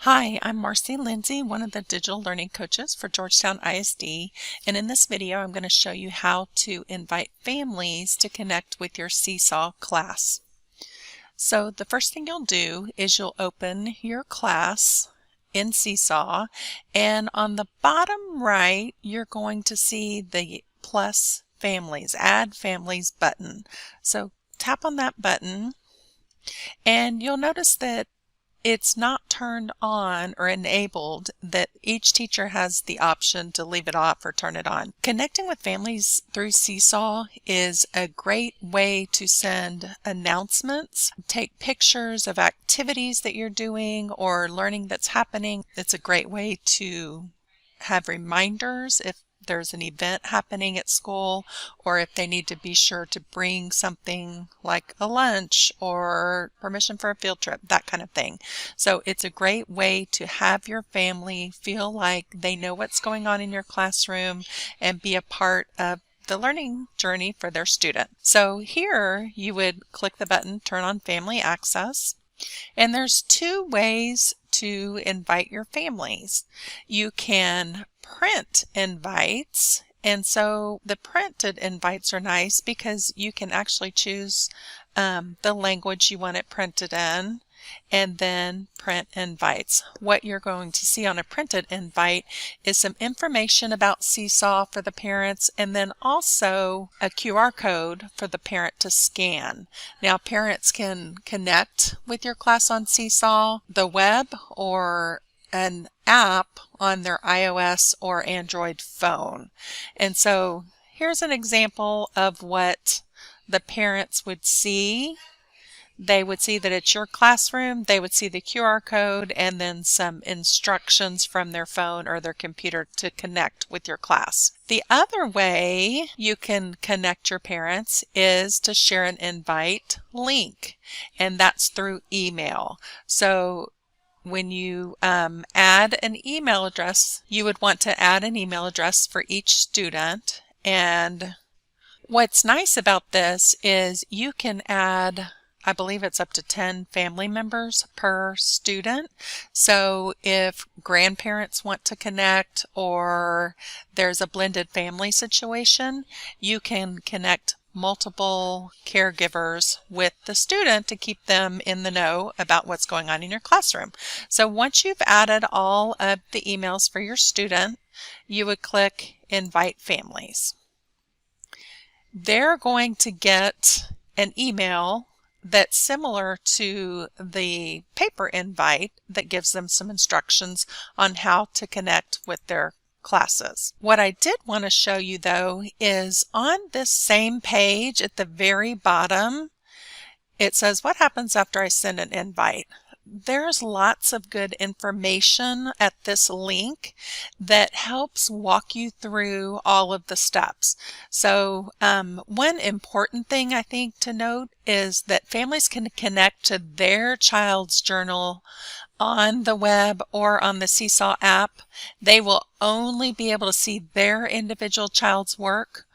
Hi, I'm Marcy Lindsay, one of the digital learning coaches for Georgetown ISD, and in this video I'm going to show you how to invite families to connect with your Seesaw class. So the first thing you'll do is you'll open your class in Seesaw, and on the bottom right you're going to see the plus families, add families button. So tap on that button and you'll notice that it's not turned on or enabled, that each teacher has the option to leave it off or turn it on. Connecting with families through Seesaw is a great way to send announcements, take pictures of activities that you're doing or learning that's happening. It's a great way to have reminders if there's an event happening at school, or if they need to be sure to bring something like a lunch or permission for a field trip, that kind of thing. So it's a great way to have your family feel like they know what's going on in your classroom and be a part of the learning journey for their student. So here you would click the button, turn on family access, and there's two ways to invite your families. You can print invites, and so the printed invites are nice because you can actually choose the language you want it printed in and then print invites. What you're going to see on a printed invite is some information about Seesaw for the parents and then also a QR code for the parent to scan. Now parents can connect with your class on Seesaw, the web, or an app on their iOS or Android phone. And so here's an example of what the parents would see. They would see that it's your classroom, they would see the QR code, and then some instructions from their phone or their computer to connect with your class. The other way you can connect your parents is to share an invite link, and that's through email. So when you add an email address, you would want to add an email address for each student. And what's nice about this is you can add, I believe it's up to 10 family members per student. So if grandparents want to connect or there's a blended family situation, you can connect multiple caregivers with the student to keep them in the know about what's going on in your classroom. So once you've added all of the emails for your student, you would click Invite Families. They're going to get an email that's similar to the paper invite that gives them some instructions on how to connect with their classes. What I did want to show you though is on this same page at the very bottom, it says what happens after I send an invite. There's lots of good information at this link that helps walk you through all of the steps. So one important thing I think to note is that families can connect to their child's journal on the web or on the Seesaw app. They will only be able to see their individual child's work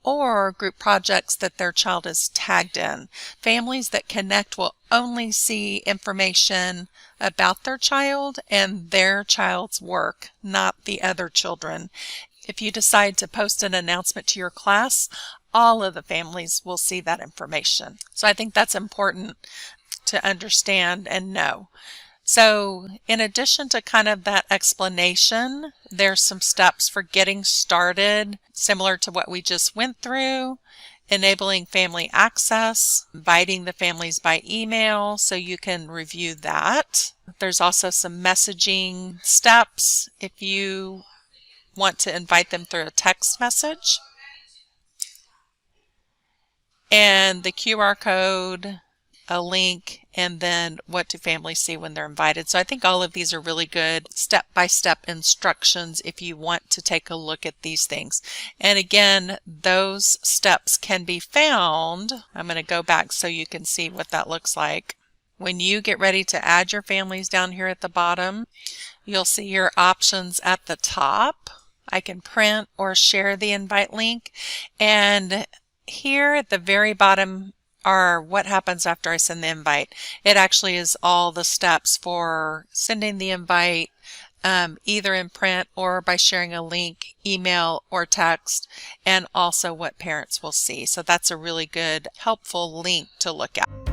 or group projects that their child is tagged in. Families that connect will only see information about their child and their child's work, not the other children. If you decide to post an announcement to your class, all of the families will see that information. So I think that's important to understand and know. So in addition to kind of that explanation, there's some steps for getting started, similar to what we just went through. Enabling family access, inviting the families by email so you can review that. There's also some messaging steps if you want to invite them through a text message. And the QR code, a link, and then what do families see when they're invited. So I think all of these are really good step-by-step instructions if you want to take a look at these things. And again, those steps can be found. I'm going to go back so you can see what that looks like. When you get ready to add your families down here at the bottom, you'll see your options at the top. I can print or share the invite link. And here at the very bottom are what happens after I send the invite. It actually is all the steps for sending the invite, either in print or by sharing a link, email, or text, and also what parents will see. So that's a really good, helpful link to look at.